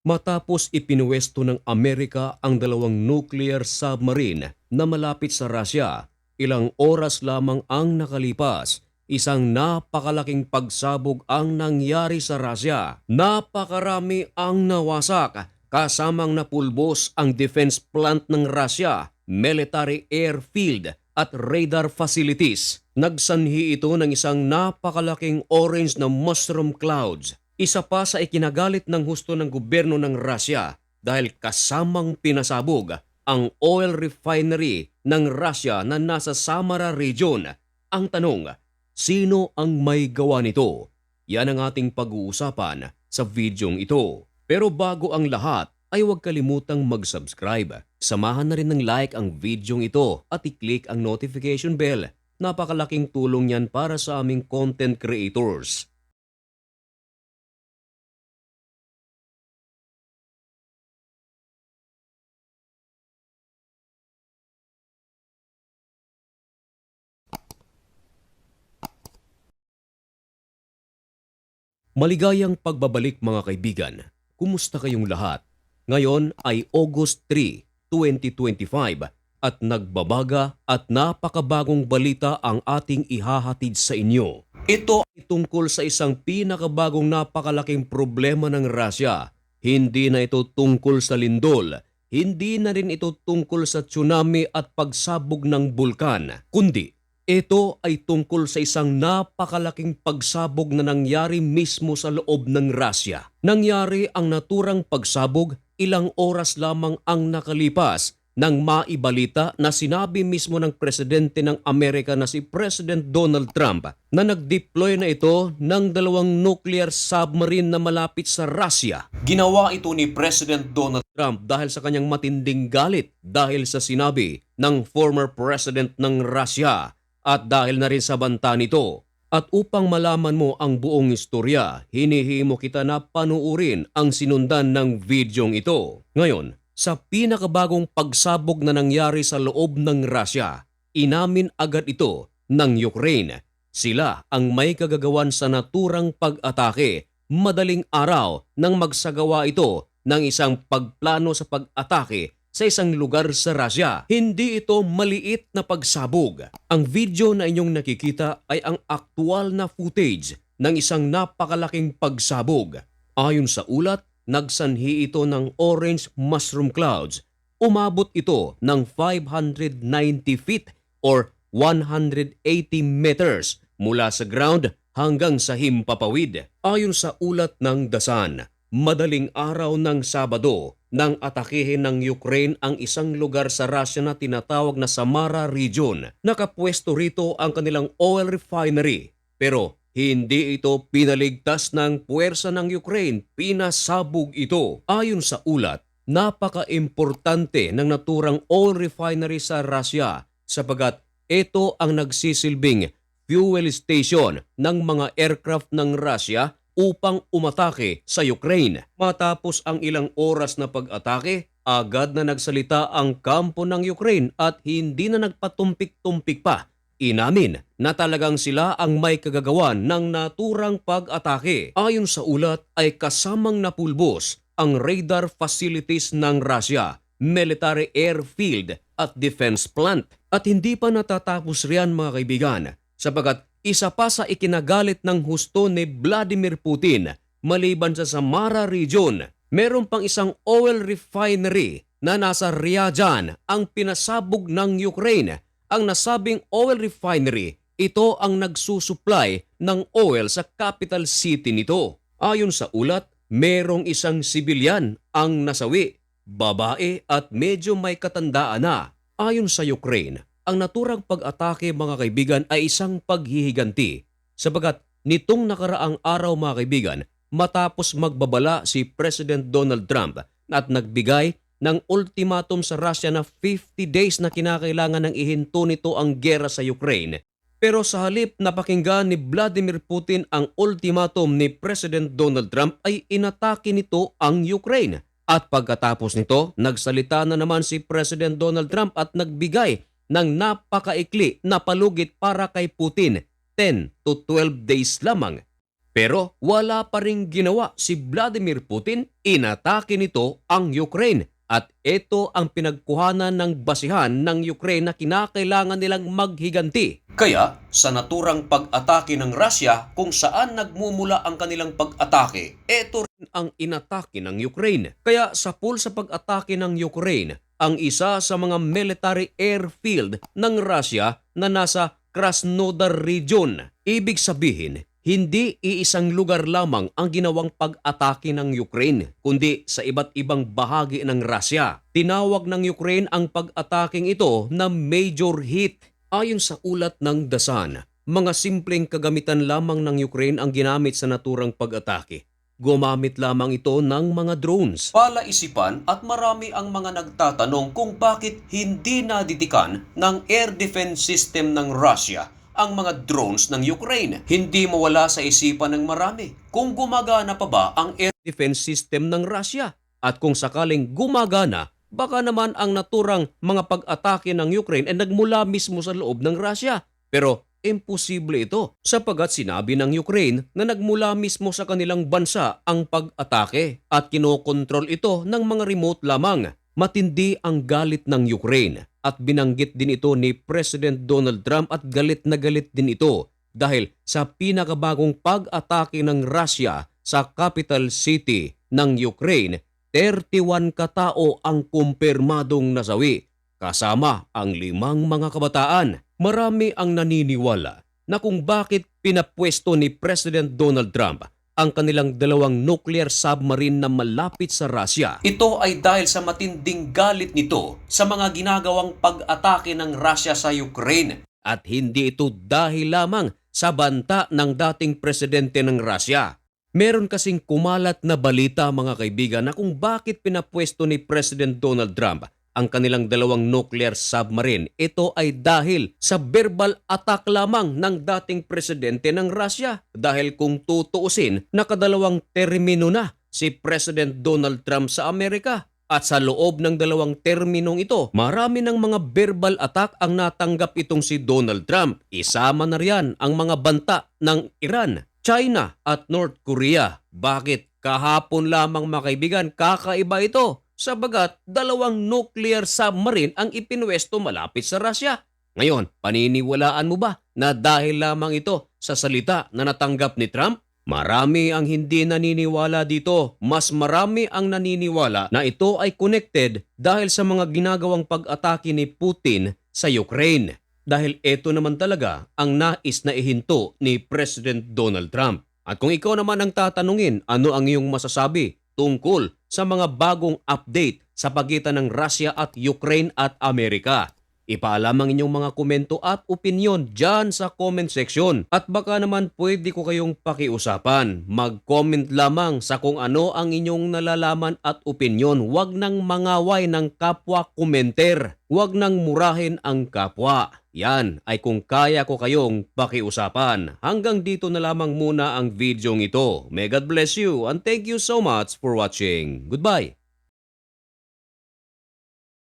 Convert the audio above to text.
Matapos ipinuwesto ng Amerika ang dalawang nuclear submarine na malapit sa Russia, ilang oras lamang ang nakalipas, isang napakalaking pagsabog ang nangyari sa Russia. Napakarami ang nawasak, kasamang napulbos ang defense plant ng Russia, military airfield at radar facilities. Nagsanhi ito ng isang napakalaking orange na mushroom clouds. Isa pa sa ikinagalit ng husto ng gobyerno ng Russia dahil kasamang pinasabog ang oil refinery ng Russia na nasa Samara region. Ang tanong, sino ang may gawa nito? Yan ang ating pag-uusapan sa videong ito. Pero bago ang lahat ay huwag kalimutang mag-subscribe. Samahan na rin ng like ang videong ito at i-click ang notification bell. Napakalaking tulong yan para sa aming content creators. Maligayang pagbabalik mga kaibigan. Kumusta kayong lahat? Ngayon ay August 3, 2025 at nagbabaga at napakabagong balita ang ating ihahatid sa inyo. Ito ay tungkol sa isang pinakabagong napakalaking problema ng Russia. Hindi na ito tungkol sa lindol, hindi na rin ito tungkol sa tsunami at pagsabog ng bulkan, kundi ito ay tungkol sa isang napakalaking pagsabog na nangyari mismo sa loob ng Russia. Nangyari ang naturang pagsabog ilang oras lamang ang nakalipas nang maibalita na sinabi mismo ng presidente ng Amerika na si President Donald Trump na nag-deploy na ito ng dalawang nuclear submarine na malapit sa Russia. Ginawa ito ni President Donald Trump dahil sa kanyang matinding galit dahil sa sinabi ng former president ng Russia. At dahil na rin sa banta nito, at upang malaman mo ang buong istorya, hinihimo kita na panuurin ang sinundan ng videong ito. Ngayon, sa pinakabagong pagsabog na nangyari sa loob ng Russia, inamin agad ito ng Ukraine. Sila ang may kagagawan sa naturang pag-atake. Madaling araw nang magsagawa ito ng isang pagplano sa pag-atake sa isang lugar sa Russia. Hindi ito maliit na pagsabog. Ang video na inyong nakikita ay ang aktual na footage ng isang napakalaking pagsabog. Ayon sa ulat, nagsanhi ito ng orange mushroom clouds. Umabot ito ng 590 feet or 180 meters mula sa ground hanggang sa himpapawid. Ayon sa ulat ng The Sun, madaling araw ng Sabado nang atakehin ng Ukraine ang isang lugar sa Russia na tinatawag na Samara region. Nakapwesto rito ang kanilang oil refinery, pero hindi ito pinaligtas ng puwersa ng Ukraine, pinasabog ito. Ayon sa ulat, napaka-importante ng naturang oil refinery sa Russia sapagat ito ang nagsisilbing fuel station ng mga aircraft ng Russia upang umatake sa Ukraine. Matapos ang ilang oras na pag-atake, agad na nagsalita ang kampo ng Ukraine at hindi na nagpatumpik-tumpik pa. Inamin na talagang sila ang may kagagawan ng naturang pag-atake. Ayon sa ulat ay kasamang napulbos ang radar facilities ng Russia, military airfield at defense plant. At hindi pa natatapos riyan mga kaibigan, sapagat isa pa sa ikinagalit ng husto ni Vladimir Putin, maliban sa Samara region, meron pang isang oil refinery na nasa Ryazan ang pinasabog ng Ukraine. Ang nasabing oil refinery, ito ang nagsusupply ng oil sa capital city nito. Ayon sa ulat, merong isang sibilyan ang nasawi, babae at medyo may katandaan na. Ayon sa Ukraine, ang naturang pag-atake mga kaibigan ay isang paghihiganti sapagat nitong nakaraang araw mga kaibigan matapos magbabala si President Donald Trump at nagbigay ng ultimatum sa Russia na 50 days na kinakailangan ng ihinto nito ang giyera sa Ukraine. Pero sa halip na pakinggan ni Vladimir Putin ang ultimatum ni President Donald Trump ay inatake nito ang Ukraine. At pagkatapos nito, nagsalita na naman si President Donald Trump at nagbigay ng napakaikli na palugit para kay Putin, 10 to 12 days lamang. Pero wala pa ring ginawa si Vladimir Putin, inatake nito ang Ukraine. At ito ang pinagkuhanan ng basihan ng Ukraine na kinakailangan nilang maghiganti. Kaya sa naturang pag-atake ng Russia kung saan nagmumula ang kanilang pag-atake, ito rin ang inatake ng Ukraine. Kaya sa pool sa pag-atake ng Ukraine, ang isa sa mga military airfield ng Russia na nasa Krasnodar region. Ibig sabihin, hindi iisang lugar lamang ang ginawang pag-atake ng Ukraine, kundi sa iba't ibang bahagi ng Russia. Tinawag ng Ukraine ang pag-ataking ito na major hit. Ayon sa ulat ng The Sun, mga simpleng kagamitan lamang ng Ukraine ang ginamit sa naturang pag-atake. Gumamit lamang ito ng mga drones. Palaisipan at marami ang mga nagtatanong kung bakit hindi nadidikan ng air defense system ng Russia ang mga drones ng Ukraine. Hindi mawala sa isipan ng marami kung gumagana pa ba ang air defense system ng Russia. At kung sakaling gumagana, baka naman ang naturang mga pag-atake ng Ukraine ay nagmula mismo sa loob ng Russia. Pero imposible ito sapagat sinabi ng Ukraine na nagmula mismo sa kanilang bansa ang pag-atake at kinokontrol ito ng mga remote lamang. Matindi ang galit ng Ukraine at binanggit din ito ni President Donald Trump at galit na galit din ito dahil sa pinakabagong pag-atake ng Russia sa capital city ng Ukraine, 31 katao ang kumpirmadong nasawi kasama ang 5 mga kabataan. Marami ang naniniwala na kung bakit pinapwesto ni President Donald Trump ang kanilang 2 nuclear submarine na malapit sa Russia. Ito ay dahil sa matinding galit nito sa mga ginagawang pag-atake ng Russia sa Ukraine. At hindi ito dahil lamang sa banta ng dating presidente ng Russia. Meron kasing kumalat na balita mga kaibigan na kung bakit pinapwesto ni President Donald Trump ang kanilang 2 nuclear submarine. Ito ay dahil sa verbal attack lamang ng dating presidente ng Russia. Dahil kung tutuusin, nakadalawang termino na si President Donald Trump sa Amerika. At sa loob ng 2 terminong ito, marami ng mga verbal attack ang natanggap itong si Donald Trump. Isama na riyan ang mga banta ng Iran, China at North Korea. Bakit? Kahapon lamang mga kaibigan, kakaiba ito. Sabagat 2 nuclear submarine ang ipinwesto malapit sa Russia. Ngayon, paniniwalaan mo ba na dahil lamang ito sa salita na natanggap ni Trump? Marami ang hindi naniniwala dito. Mas marami ang naniniwala na ito ay connected dahil sa mga ginagawang pag-atake ni Putin sa Ukraine. Dahil ito naman talaga ang nais na ihinto ni President Donald Trump. At kung ikaw naman ang tatanungin, ano ang iyong masasabi tungkol sa mga bagong update sa pagitan ng Russia at Ukraine at Amerika? Ipaalam ang inyong mga komento at opinyon dyan sa comment section. At baka naman pwede ko kayong pakiusapan. Mag-comment lamang sa kung ano ang inyong nalalaman at opinyon. Huwag nang mangaway ng kapwa komenter. Huwag nang murahin ang kapwa. Yan ay kung kaya ko kayong pakiusapan. Hanggang dito na lamang muna ang videong ito. May God bless you and thank you so much for watching. Goodbye!